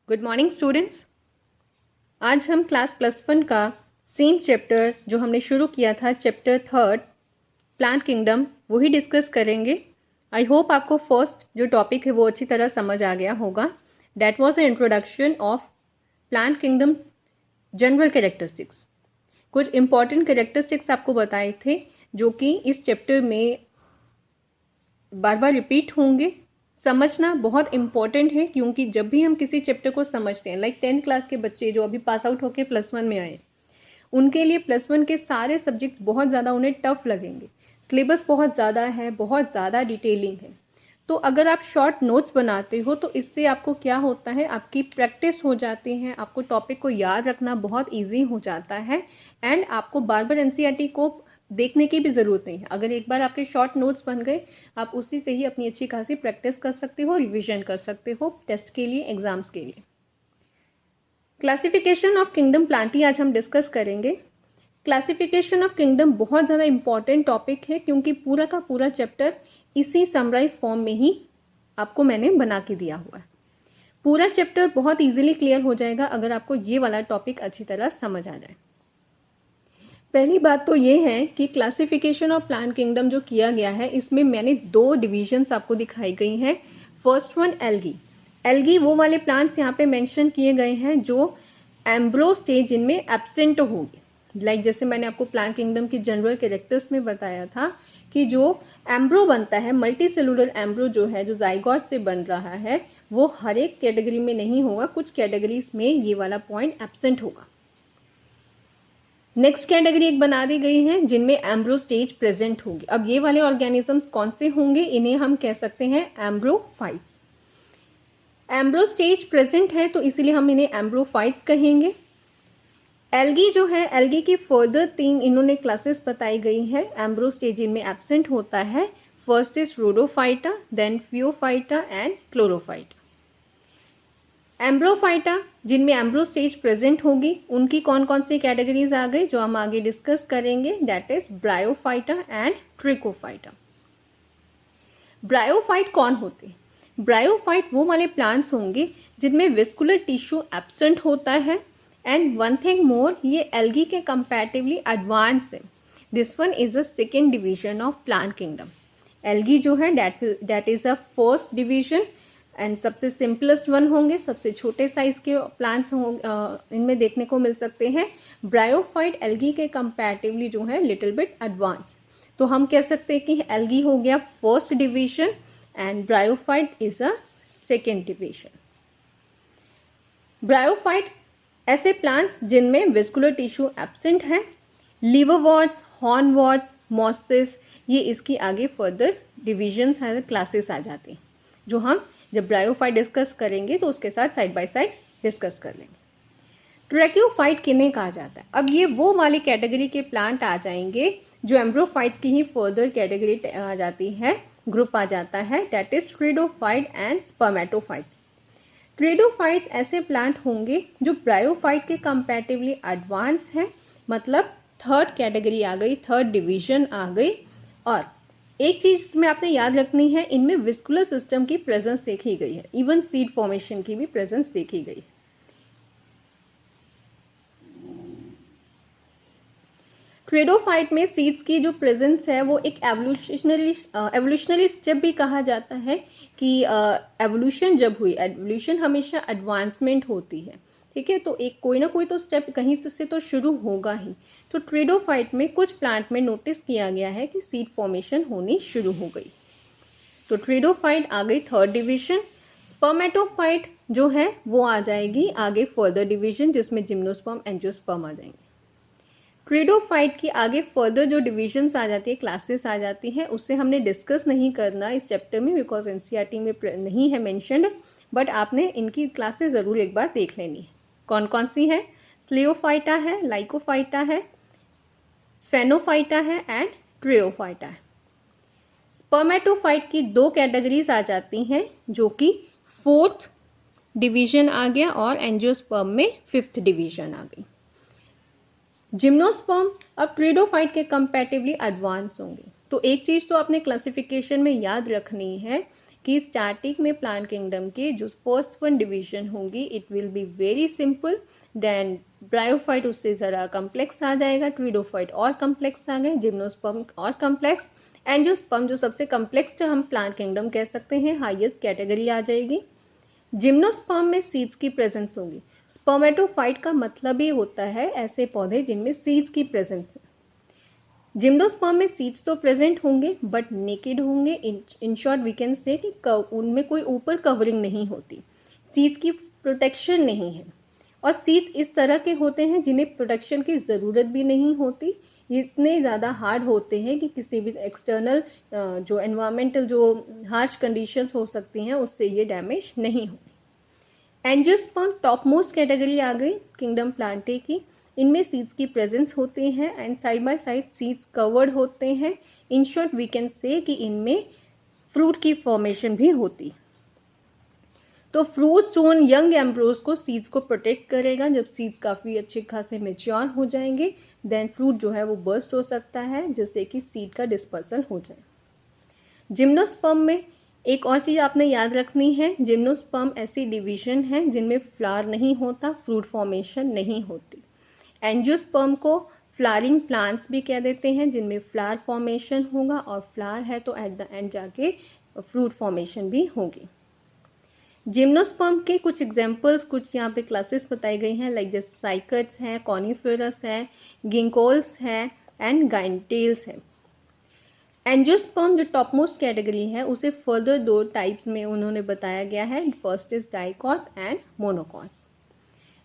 Good morning students. आज हम class +1 का सेम चैप्टर जो हमने शुरू किया था, चैप्टर 3 प्लांट किंगडम, वही डिस्कस करेंगे। आई होप आपको फर्स्ट जो टॉपिक है वो अच्छी तरह समझ आ गया होगा। That was an introduction of plant kingdom general characteristics. कुछ इंपॉर्टेंट कैरेक्टरिस्टिक्स आपको बताए थे जो कि इस चैप्टर में बार बार रिपीट होंगे। समझना बहुत इंपॉर्टेंट है क्योंकि जब भी हम किसी चैप्टर को समझते हैं, लाइक 10th क्लास के बच्चे जो अभी पास आउट होकर +1 में आए, उनके लिए +1 के सारे सब्जेक्ट्स बहुत ज़्यादा उन्हें टफ लगेंगे। सिलेबस बहुत ज़्यादा है, बहुत ज़्यादा डिटेलिंग है। तो अगर आप शॉर्ट नोट्स बनाते हो तो इससे आपको क्या होता है, आपकी प्रैक्टिस हो जाती है, आपको टॉपिक को याद रखना बहुत ईजी हो जाता है एंड आपको बार बार एनसीईआरटी को देखने की भी ज़रूरत नहीं है। अगर एक बार आपके शॉर्ट नोट्स बन गए, आप उसी से ही अपनी अच्छी खासी प्रैक्टिस कर सकते हो, रिविजन कर सकते हो टेस्ट के लिए, एग्जाम्स के लिए। क्लासिफिकेशन ऑफ किंगडम प्लांटी आज हम डिस्कस करेंगे। क्लासिफिकेशन ऑफ किंगडम बहुत ज़्यादा इंपॉर्टेंट टॉपिक है क्योंकि पूरा का पूरा चैप्टर इसी समराइज फॉर्म में ही आपको मैंने बना के दिया हुआ है। पूरा चैप्टर बहुत इजीली क्लियर हो जाएगा अगर आपको ये वाला टॉपिक अच्छी तरह समझ आ जाए। पहली बात तो ये है कि क्लासिफिकेशन ऑफ प्लांट किंगडम जो किया गया है, इसमें मैंने 2 डिविजन्स आपको दिखाई गई हैं। First one algae. एल्गी वो वाले प्लांट्स यहाँ पे मेंशन किए गए हैं जो एम्ब्रो स्टेज इनमें एब्सेंट होंगे। लाइक जैसे मैंने आपको प्लांट किंगडम की जनरल कैरेक्टर्स में बताया था कि जो एम्ब्रो बनता है, मल्टी सेलुलर एम्ब्रो जो है, जो जाइगोट से बन रहा है, वो हर एक कैटेगरी में नहीं होगा, कुछ कैटेगरीज में ये वाला पॉइंट एब्सेंट होगा। नेक्स्ट कैटेगरी एक बना दी गई है जिनमें एम्ब्रो स्टेज प्रेजेंट होगी। अब ये वाले ऑर्गेनिजम्स कौन से होंगे, इन्हें हम कह सकते हैं एम्ब्रोफाइट्स। एम्ब्रो स्टेज प्रेजेंट है तो इसीलिए हम इन्हें एम्ब्रोफाइट्स कहेंगे। एल्गी जो है, एल्गी की फर्दर 3 इन्होंने क्लासेस बताई गई है एम्ब्रो स्टेज इनमें एब्सेंट होता है। First is Rhodophyta, then Phaeophyta and Chlorophyta. Embryophyta जिनमें एम्ब्रो स्टेज प्रेजेंट होगी, उनकी कौन कौन सी कैटेगरीज आ गई जो हम आगे डिस्कस करेंगे, that is Bryophyta and Tracheophyta. Bryophyte कौन होते हैं? ब्रायोफाइट वो वाले प्लांट्स होंगे जिनमें विस्कुलर टिश्यू एब्सेंट होता है एंड वन थिंग मोर, ये एल्गी के कंपैरेटिवली एडवांस है। This one is a second division of plant kingdom. Algae जो है that is a first division and सबसे सिंपलेस्ट वन होंगे, सबसे छोटे साइज के प्लांट्स इनमें देखने को मिल सकते हैं। ब्रायोफाइट एल्गी के कंपैरेटिवली जो है लिटिल बिट एडवांस, तो हम कह सकते हैं कि एल्गी हो गया first division and bryophyte is a second division. Bryophyte ऐसे प्लांट्स जिनमें विस्कुलर टिश्यू एब्सेंट है। लीवरवॉर्ट्स, हॉर्नवॉर्ट्स, मॉस्टिस, ये इसकी आगे फर्दर डिविजन्स है, क्लासेस आ जाती हैं जो हम जब ब्रायोफाइट डिस्कस करेंगे तो उसके साथ साइड बाय साइड डिस्कस कर लेंगे। ट्रैक्योफाइट किन्हें कहा जाता है? अब ये वो वाली कैटेगरी के प्लांट आ जाएंगे जो एम्ब्रोफाइट्स की ही फर्दर कैटेगरी आ जाती है, ग्रुप आ जाता है, दैट इज ट्रिडोफाइट एंड स्पर्मेटोफाइट्स। ट्रिडोफाइट्स ऐसे प्लांट होंगे जो ब्रायोफाइट के कंपैरेटिवली एडवांस है, मतलब थर्ड कैटेगरी आ गई, थर्ड डिवीजन आ गई। और एक चीज इसमें आपने याद रखनी है, इनमें विस्कुलर सिस्टम की प्रेजेंस देखी गई है, इवन सीड फॉर्मेशन की भी प्रेजेंस देखी गई है। ट्रेडोफाइट में सीड्स की जो प्रेजेंस है वो एक एवोल्यूशनरी स्टेप भी कहा जाता है कि एवोल्यूशन जब हुई, एवोल्यूशन हमेशा एडवांसमेंट होती है, ठीक है, तो एक कोई ना कोई तो स्टेप कहीं से तो शुरू होगा ही। तो ट्रेडोफाइट में कुछ प्लांट में नोटिस किया गया है कि सीड फॉर्मेशन होनी शुरू हो गई, तो ट्रेडोफाइट आ गई थर्ड डिवीजन। स्पर्मेटोफाइट जो है वो आ जाएगी आगे फर्दर डिवीजन जिसमें जिम्नोस्पर्म, एंजियोस्पर्म आ जाएंगे। ट्रेडोफाइट की आगे फर्दर जो डिविजन्स आ जाती है, क्लासेस आ जाती हैं, उससे हमने डिस्कस नहीं करना इस चैप्टर में बिकॉज एनसीईआरटी में नहीं है मेंशन्ड, बट आपने इनकी क्लासेस ज़रूर एक बार देख लेनी है। कौन कौन सी है? स्लियोफाइटा है, लाइकोफाइटा है, स्फेनोफाइटा है एंड ट्रियोफाइटा है। स्पर्मेटोफाइट की 2 कैटेगरीज आ जाती हैं जो कि 4th डिवीजन आ गया और एंजियोस्पर्म में 5th डिवीजन आ गई। जिम्नोस्पर्म अब ट्रेडोफाइट के कंपैरेटिवली एडवांस होंगे। तो एक चीज तो आपने क्लासिफिकेशन में याद रखनी है कि स्टैटिक में प्लांट किंगडम के जो फर्स्ट वन डिवीजन होगी it will be very simple, then bryophyte उससे ज़रा कम्प्लेक्स आ जाएगा, ट्विडोफाइट और कम्प्लेक्स आ गए, जिम्नोस्पर्म और कम्प्लेक्स, एंजियोस्पर्म जो सबसे कम्प्लेक्स हम प्लांट किंगडम कह सकते हैं, हाईएस्ट कैटेगरी आ जाएगी। जिम्नोस्पर्म में सीड्स की प्रेजेंस होगी। स्पर्मेटोफाइट का मतलब ही होता है ऐसे पौधे जिनमें सीड्स की प्रेजेंस है। जिम्नोस्पर्म में सीड्स तो प्रेजेंट होंगे बट नेकेड होंगे, in short we can say कि उनमें कोई ऊपर कवरिंग नहीं होती, सीड्स की प्रोटेक्शन नहीं है। और सीड्स इस तरह के होते हैं जिन्हें प्रोटेक्शन की ज़रूरत भी नहीं होती, ये इतने ज़्यादा हार्ड होते हैं कि किसी भी एक्सटर्नल जो एनवायरमेंटल जो हार्श कंडीशंस हो सकती हैं उससे ये डैमेज नहीं होगी। एंजियोस्पर्म टॉप मोस्ट कैटेगरी आ गई किंगडम प्लांटे की। इनमें सीड्स की प्रेजेंस होती है and side by side seeds covered होते हैं। In short we can say कि इनमें फ्रूट की फॉर्मेशन भी होती। तो फ्रूट जोन यंग एम्ब्रोज को सीड्स को प्रोटेक्ट करेगा। जब सीड्स काफ़ी अच्छे खासे मेच्योर हो जाएंगे देन फ्रूट जो है वो बर्स्ट हो सकता है जिससे कि सीड का डिस्पर्सल हो जाए। जिम्नोस्पर्म में एक और चीज़ आपने याद रखनी है, जिम्नोस्पर्म ऐसी डिवीजन है जिनमें फ्लावर नहीं होता, फ्रूट फॉर्मेशन नहीं होती। एंजियोस्पर्म को फ्लावरिंग प्लांट्स भी कह देते हैं जिनमें फ्लावर फॉर्मेशन होगा और फ्लावर है तो एट द एंड जाके फ्रूट फॉर्मेशन भी होगी। जिम्नोस्पर्म के कुछ एग्जांपल्स, कुछ यहाँ पे क्लासेस बताई गई हैं, लाइक जैसे साइकट्स हैं, कॉनिफेरस है, गिंकोल्स है एंड गाइनटेल्स है। एंजियोस्पर्म जो टॉप मोस्ट कैटेगरी है उसे फर्दर दो टाइप्स में उन्होंने बताया गया है, first is dicots and monocots.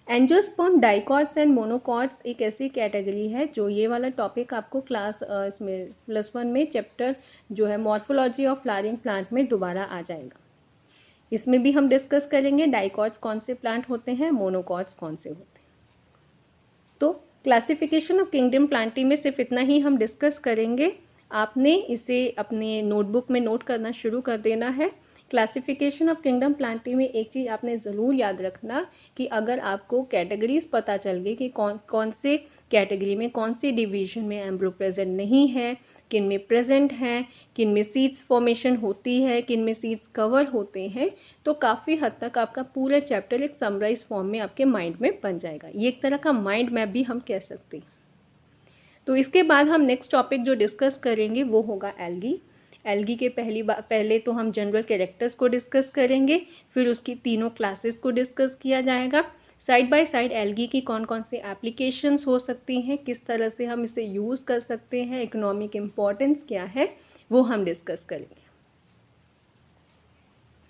Angiosperm dicots and monocots एक ऐसी कैटेगरी है जो ये वाला टॉपिक आपको क्लास इसमें +1 में चैप्टर जो है मॉर्फोलॉजी ऑफ फ्लावरिंग प्लांट में दोबारा आ जाएगा। इसमें भी हम डिस्कस करेंगे डाइकॉट्स कौन से प्लांट होते हैं, मोनोकॉट्स कौन से होते हैं। तो क्लासिफिकेशन ऑफ किंगडम प्लांटी में सिर्फ इतना ही हम डिस्कस करेंगे। आपने इसे अपने नोटबुक में नोट करना शुरू कर देना है। क्लासिफिकेशन ऑफ किंगडम प्लांटी में एक चीज़ आपने ज़रूर याद रखना कि अगर आपको कैटेगरीज पता चल गई कि कौन कौन से कैटेगरी में कौन सी डिवीजन में एम्ब्रो प्रेजेंट नहीं है, किन में प्रेजेंट है, किन में सीड्स फॉर्मेशन होती है, किन में सीड्स कवर होते हैं, तो काफ़ी हद तक आपका पूरा चैप्टर एक समराइज फॉर्म में आपके माइंड में बन जाएगा। ये एक तरह का माइंड मैप भी हम कह सकते हैं। तो इसके बाद हम नेक्स्ट टॉपिक जो डिस्कस करेंगे वो होगा एल्गी। एल्गी के पहले तो हम जनरल कैरेक्टर्स को डिस्कस करेंगे, फिर उसकी तीनों क्लासेस को डिस्कस किया जाएगा। साइड बाय साइड एल्गी की कौन कौन सी एप्लीकेशंस हो सकती हैं, किस तरह से हम इसे यूज़ कर सकते हैं, इकोनॉमिक इम्पॉर्टेंस क्या है, वो हम डिस्कस करेंगे।